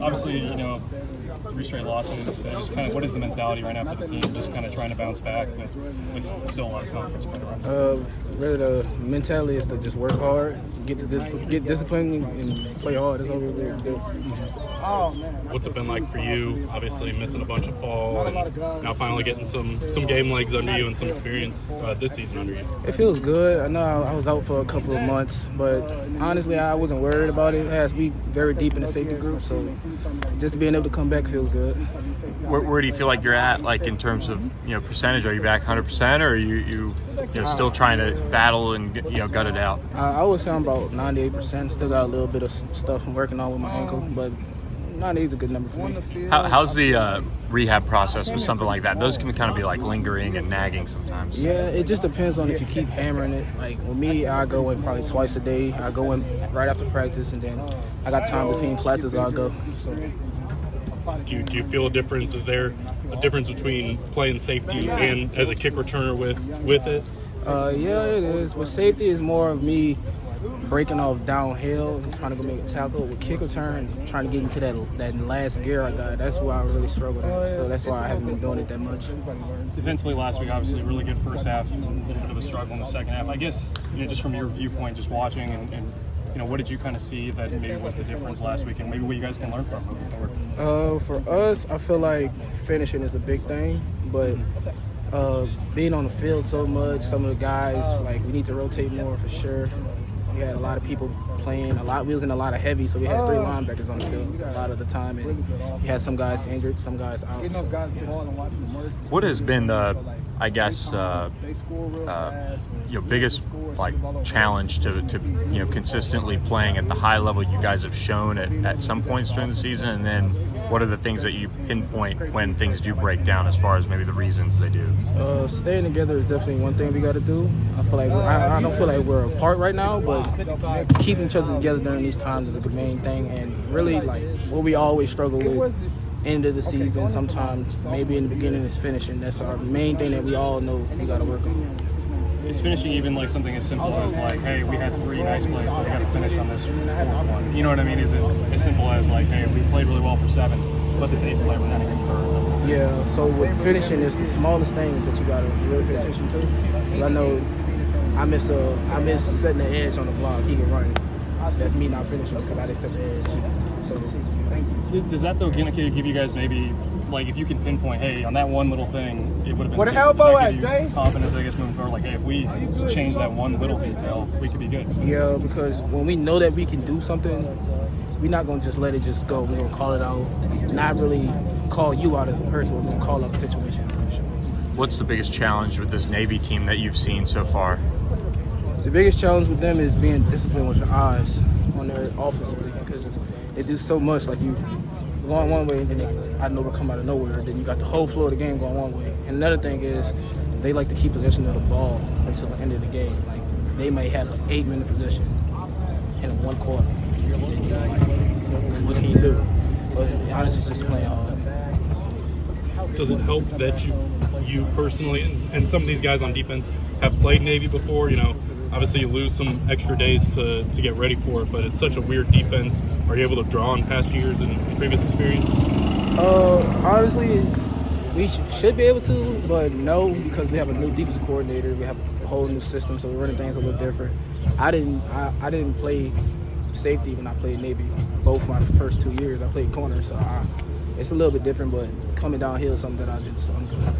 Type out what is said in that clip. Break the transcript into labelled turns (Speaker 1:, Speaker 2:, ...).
Speaker 1: Obviously, 3 straight losses. Just kind of, what is the mentality right now for the team? Just kind of trying to bounce back with still a lot of conference play around.
Speaker 2: Really, the mentality is to just work hard, get disciplined, and play hard. That's all we really do.
Speaker 3: What's it been like for you? Obviously, missing a bunch of fall, and now finally getting some game legs under you and some experience this season under you.
Speaker 2: It feels good. I know I was out for a couple of months, but honestly, I wasn't worried about it. It has to be very deep in the safety group, so just being able to come back feels good.
Speaker 4: Where do you feel like you're at, like in terms of percentage? Are you back 100%, or are you still trying to battle and gut it out?
Speaker 2: I would say I'm about 98%. Still got a little bit of stuff I'm working on with my ankle, but 98 is a good number for me.
Speaker 4: How's the rehab process with something like that? Those can kind of be like lingering and nagging sometimes.
Speaker 2: Yeah, it just depends on if you keep hammering it. Like with me, I go in probably twice a day. I go in right after practice, and then I got time between classes. I'll go. So.
Speaker 3: Do you feel a difference? Is there a difference between playing safety and as a kick returner with it?
Speaker 2: Yeah, it is. With safety, it's more of me breaking off downhill and trying to go make a tackle. With kick return, trying to get into that last gear I got. That's where I really struggled at. So that's why I haven't been doing it that much.
Speaker 1: Defensively last week, obviously, really good first half, a little bit of a struggle in the second half. I guess, just from your viewpoint, just watching and what did you kind of see that maybe was the difference last week, and maybe what you guys can learn from moving forward?
Speaker 2: For us, I feel like finishing is a big thing, but being on the field so much, some of the guys, like, we need to rotate more for sure. We had a lot of people playing a lot. We was in a lot of heavy, so we had 3 linebackers on the field a lot of the time, and we had some guys injured, some guys out. So, yeah.
Speaker 4: What has been the, I guess, biggest challenge to consistently playing at the high level you guys have shown at some points during the season, and then what are the things that you pinpoint when things do break down as far as maybe the reasons they do?
Speaker 2: Staying together is definitely one thing we got to do. I feel like I don't feel like we're apart right now, but keeping each other together during these times is the main thing. And really, what we always struggle with, end of the season, sometimes maybe in the beginning, is finishing. That's our main thing that we all know we got to work on.
Speaker 1: Is finishing even something as simple as hey, we had 3 nice plays, but we got to finish on this 4th one? You know what I mean? Is it as simple as hey, we played really well for 7, but this 8th play we're not even hurt?
Speaker 2: Yeah. So with finishing, it's the smallest things that you got to really pay attention to. I know I miss setting the edge on the block. He can run. That's me not finishing because I didn't set the edge. So.
Speaker 1: Does that though give you guys maybe? If you can pinpoint, hey, on that one little thing, it would have been.
Speaker 5: Where the elbow at, Jay?
Speaker 1: Confidence, I guess, moving forward. Hey, if we just change that one little detail, we could be good.
Speaker 2: Yeah, because when we know that we can do something, we're not gonna just let it just go. We're gonna call it out, not really call you out as a person. We're gonna call out the situation for sure.
Speaker 4: What's the biggest challenge with this Navy team that you've seen so far?
Speaker 2: The biggest challenge with them is being disciplined with your eyes on their offensively, because they do so much. You going one way, and then I know they come out of nowhere. Then you got the whole flow of the game going one way. And another thing is they like to keep possession of the ball until the end of the game. They may have an 8-minute possession in 1 quarter. What can you do? But honestly, just playing hard.
Speaker 3: Does it help that you personally and some of these guys on defense have played Navy before? Obviously you lose some extra days to get ready for it, but it's such a weird defense. Are you able to draw on past years and previous experience?
Speaker 2: Honestly, we should be able to, but no, because we have a new defensive coordinator. We have a whole new system, so we're running things a little different. I didn't play safety when I played Navy. Both my first 2 years, I played corner, so it's a little bit different, but coming downhill is something that I do, so I'm good.